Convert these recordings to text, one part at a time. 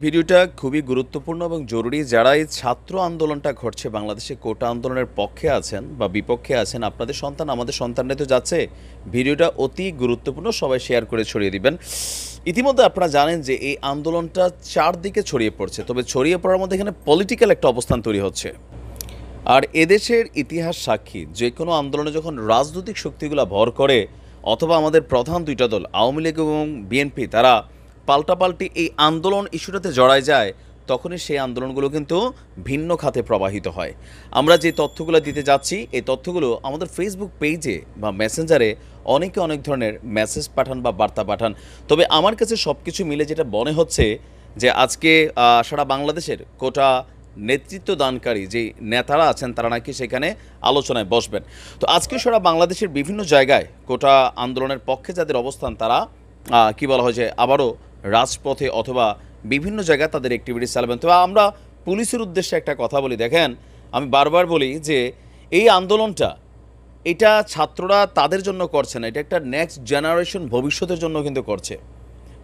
ভিডিওটা খুবই গুরুত্বপূর্ণ এবং জরুরি। যারা এই ছাত্র আন্দোলনটা ঘটছে বাংলাদেশে, কোটা আন্দোলনের পক্ষে আছেন বা বিপক্ষে আছেন, আপনাদের সন্তান আমাদের সন্তানরাই তো যাচ্ছে। ভিডিওটা অতি গুরুত্বপূর্ণ, সবাই শেয়ার করে ছড়িয়ে দিবেন। ইতিমধ্যে আপনারা জানেন যে এই আন্দোলনটা চারদিকে ছড়িয়ে পড়ছে, তবে ছড়িয়ে পড়ার মধ্যে এখানে পলিটিক্যাল একটা অবস্থান তৈরি হচ্ছে। আর এদেশের ইতিহাস সাক্ষী, যে কোনো আন্দোলনে যখন রাজনৈতিক শক্তিগুলো ভর করে অথবা আমাদের প্রধান দুইটা দল আওয়ামী লীগ এবং বিএনপি তারা পাল্টাপাল্টি এই আন্দোলন ইস্যুটাতে জড়ায় যায়, তখনই সেই আন্দোলনগুলো কিন্তু ভিন্ন খাতে প্রবাহিত হয়। আমরা যে তথ্যগুলো দিতে যাচ্ছি, এই তথ্যগুলো আমাদের ফেসবুক পেজে বা মেসেঞ্জারে অনেকে অনেক ধরনের মেসেজ পাঠান বা বার্তা পাঠান। তবে আমার কাছে সব কিছু মিলে যেটা মনে হচ্ছে যে আজকে সারা বাংলাদেশের কোটা নেতৃত্ব দানকারী যে নেতারা আছেন তারা নাকি সেখানে আলোচনায় বসবেন। তো আজকে সারা বাংলাদেশের বিভিন্ন জায়গায় কোটা আন্দোলনের পক্ষে যাদের অবস্থান তারা কি বলা হয় যে আবারও রাজপথে অথবা বিভিন্ন জায়গায় তাদের অ্যাক্টিভিটিস চালাবেন। তো আমরা পুলিশের উদ্দেশ্যে একটা কথা বলি, দেখেন আমি বারবার বলি যে এই আন্দোলনটা এটা ছাত্ররা তাদের জন্য করছে না, এটা একটা নেক্সট জেনারেশন ভবিষ্যতের জন্য কিন্তু করছে।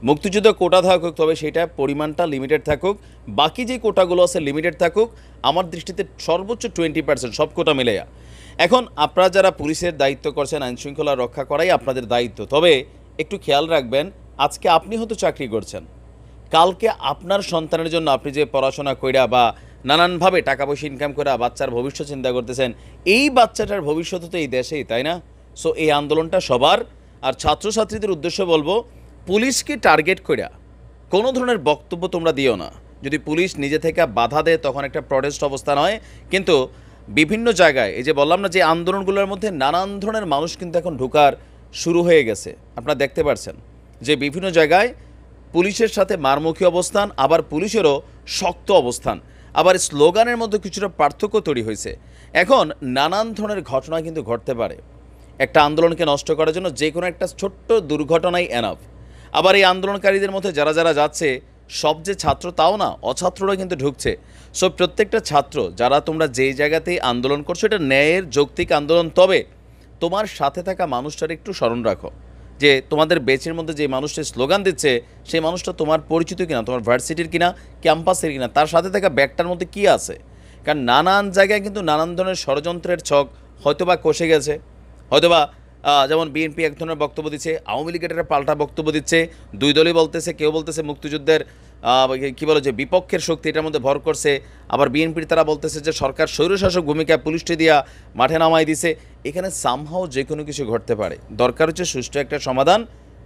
মুক্তিযুদ্ধ কোটা থাকুক, তবে সেটা পরিমাণটা লিমিটেড থাকুক, বাকি যে কোটাগুলো আছে লিমিটেড থাকুক। আমার দৃষ্টিতে সর্বোচ্চ 20% সব কোটা মিলেয়া। এখন আপনারা যারা পুলিশের দায়িত্ব করছেন, আইনশৃঙ্খলা রক্ষা করাই আপনাদের দায়িত্ব, তবে একটু খেয়াল রাখবেন, আজকে আপনি হয়তো চাকরি করছেন, কালকে আপনার সন্তানের জন্য আপনি যে পড়াশোনা কইরা বা নানানভাবে টাকা পয়সা ইনকাম করে বাচ্চার ভবিষ্যৎ চিন্তা করতেছেন, এই বাচ্চাটার ভবিষ্যৎ তো এই দেশেই, তাই না? সো এই আন্দোলনটা সবার। আর ছাত্রছাত্রীদের উদ্দেশ্যে বলবো, পুলিশকে টার্গেট কইরা কোনো ধরনের বক্তব্য তোমরা দিও না। যদি পুলিশ নিজে থেকে বাধা দেয় তখন একটা প্রটেস্ট অবস্থান হয়, কিন্তু বিভিন্ন জায়গায় এই যে বললাম না যে আন্দোলনগুলোর মধ্যে নানান ধরনের মানুষ কিন্তু এখন ঢোকার শুরু হয়ে গেছে। আপনারা দেখতে পাচ্ছেন যে বিভিন্ন জায়গায় পুলিশের সাথে মারমুখী অবস্থান, আবার পুলিশেরও শক্ত অবস্থান, আবার স্লোগানের মধ্যে কিছুটা পার্থক্য তৈরি হয়েছে। এখন নানান ধরনের ঘটনা কিন্তু ঘটতে পারে একটা আন্দোলনকে নষ্ট করার জন্য, যে কোনো একটা ছোট্ট দুর্ঘটনাই এনাফ। আবার এই আন্দোলনকারীদের মধ্যে যারা যারা যাচ্ছে সব যে ছাত্র তাও না, অছাত্ররা কিন্তু ঢুকছে। সো প্রত্যেকটা ছাত্র যারা তোমরা যেই জায়গাতেই আন্দোলন করছো, এটা ন্যায়ের যৌক্তিক আন্দোলন, তবে তোমার সাথে থাকা মানুষটার একটু স্মরণ রাখো যে তোমাদের বেচের মধ্যে যে মানুষটা স্লোগান দিচ্ছে সেই মানুষটা তোমার পরিচিত কিনা, তোমার ভার্সিটির কিনা, ক্যাম্পাসের কিনা, তার সাথে থাকা ব্যাগটার মধ্যে কী আছে। কারণ নানান জায়গায় কিন্তু নানান ধরনের ষড়যন্ত্রের ছক হয়তোবা কষে গেছে, হয়তোবা যেমন বিএনপি এক ধরনের বক্তব্য দিচ্ছে, আওয়ামী লীগের একটা পাল্টা বক্তব্য দিচ্ছে, দুই দলই বলতেছে, কেউ বলতেছে মুক্তিযুদ্ধের কী বলে যে বিপক্ষের শক্তি এটার মধ্যে ভর করছে, আবার বিএনপির তারা বলতেছে যে সরকার স্বৈরশাসক ভূমিকা পুলিশটি দিয়া মাঠে নামাই দিছে। এখানে সামহাও যে কোনো কিছু ঘটতে পারে, দরকার হচ্ছে সুষ্ঠু একটা সমাধান।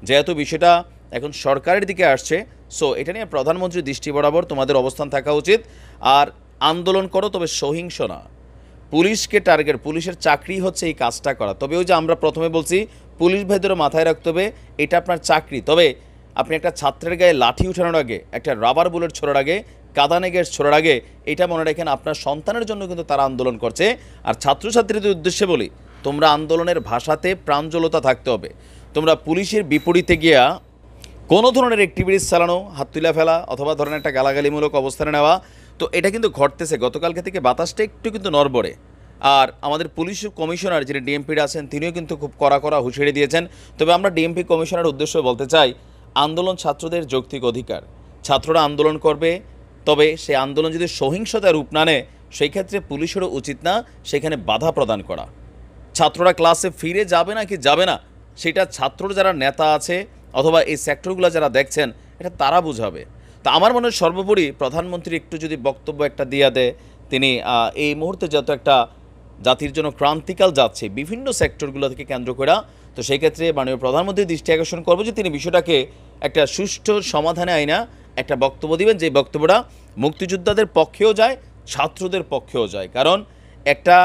যেহেতু বিষয়টা এখন সরকারের দিকে আসছে, সো এটা নিয়ে প্রধানমন্ত্রীর দৃষ্টি বরাবর তোমাদের অবস্থান থাকা উচিত। আর আন্দোলন করো, তবে সহিংস না। পুলিশকে টার্গেট, পুলিশের চাকরি হচ্ছে এই কাজটা করা। তবে ওই যে আমরা প্রথমে বলছি, পুলিশ ভাইদেরও মাথায় রাখতে হবে এটা আপনার চাকরি। তবে আপনি একটা ছাত্রের গায়ে লাঠি উঠানোর আগে, একটা রাবার বুলেট ছোড়ার আগে, কাঁদানে গ্যাস ছোড়ার আগে, এটা মনে রাখেন আপনার সন্তানের জন্য কিন্তু তারা আন্দোলন করছে। আর ছাত্রছাত্রীদের উদ্দেশ্যে বলি, তোমরা আন্দোলনের ভাষাতে প্রাঞ্জলতা থাকতে হবে। তোমরা পুলিশের বিপরীতে গিয়া কোনো ধরনের অ্যাক্টিভিটিস চালানো, হাত তুলে ফেলা অথবা ধরেন একটা গালাগালিমূলক অবস্থানে নেওয়া, তো এটা কিন্তু ঘটতেছে। গতকালকে থেকে বাতাসটা একটু কিন্তু নড়বড়ে। আর আমাদের পুলিশ কমিশনার যিনি ডিএমপির আছেন তিনিও কিন্তু খুব কড়া কড়া হুঁশিয়ারি দিয়েছেন। তবে আমরা ডিএমপি কমিশনার উদ্দেশ্যে বলতে চাই, আন্দোলন ছাত্রদের যৌক্তিক অধিকার, ছাত্ররা আন্দোলন করবে, তবে সেই আন্দোলন যদি সহিংসতার রূপ না নেয় সেই ক্ষেত্রে পুলিশেরও উচিত না সেখানে বাধা প্রদান করা। ছাত্ররা ক্লাসে ফিরে যাবে না কি যাবে না, সেটা ছাত্রর যারা নেতা আছে অথবা এই সেক্টরগুলো যারা দেখছেন এটা তারা বুঝাবে। তা আমার মনে হয় সর্বোপরি প্রধানমন্ত্রী একটু যদি বক্তব্য একটা দিয়ে দেয়, তিনি এই মুহূর্তে যত একটা জাতির জন্য ক্রান্তিকাল যাচ্ছে বিভিন্ন সেক্টরগুলো থেকে কেন্দ্র করে, তো সেই ক্ষেত্রে মাননীয় প্রধানমন্ত্রীর দৃষ্টি আকর্ষণ করবো যে তিনি বিষয়টাকে একটা সুষ্ঠু সমাধানে আইনা একটা বক্তব্য দিবেন, যে বক্তব্যটা মুক্তিযোদ্ধাদের পক্ষেও যায়, ছাত্রদের পক্ষেও যায়। কারণ একটা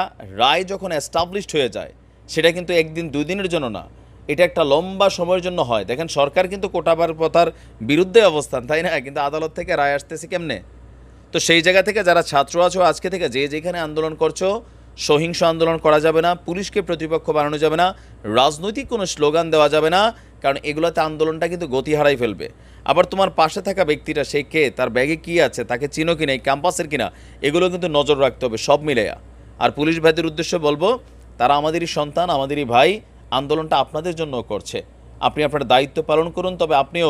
রায় যখন এস্টাবলিশড হয়ে যায় সেটা কিন্তু একদিন দুই দিনের জন্য না, এটা একটা লম্বা সময়ের জন্য হয়। দেখেন সরকার কিন্তু কোটাবার প্রথার বিরুদ্ধে অবস্থান, তাই না? কিন্তু আদালত থেকে রায় আসতেছে কেমনে? তো সেই জায়গা থেকে যারা ছাত্র আছো আজকে থেকে যে যেখানে আন্দোলন করছো, সহিংস আন্দোলন করা যাবে না, পুলিশকে প্রতিপক্ষ বানানো যাবে না, রাজনৈতিক কোনো স্লোগান দেওয়া যাবে না, কারণ এগুলোতে আন্দোলনটা কিন্তু গতি হারাই ফেলবে। আবার তোমার পাশে থাকা ব্যক্তিটা সে কে, তার ব্যাগে কী আছে, তাকে চিনো কিনা, এই ক্যাম্পাসের কিনা, এগুলো কিন্তু নজর রাখতে হবে সব মিলেয়া। আর পুলিশ ভাইদের উদ্দেশ্যে বলবো, তারা আমাদেরই সন্তান, আমাদেরই ভাই, আন্দোলনটা আপনাদের জন্য করছে। আপনি আপনার দায়িত্ব পালন করুন, তবে আপনিও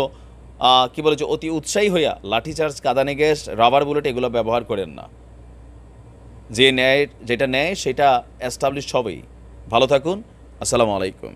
কি বলে যে অতি উৎসাহী হইয়া লাঠিচার্জ, কাঁদানে গ্যাস, রাবার বুলেট এগুলো ব্যবহার করেন না। যে ন্যায় যেটা ন্যায় সেটা এস্টাবলিশ হবেই। ভালো থাকুন। আসসালামু আলাইকুম।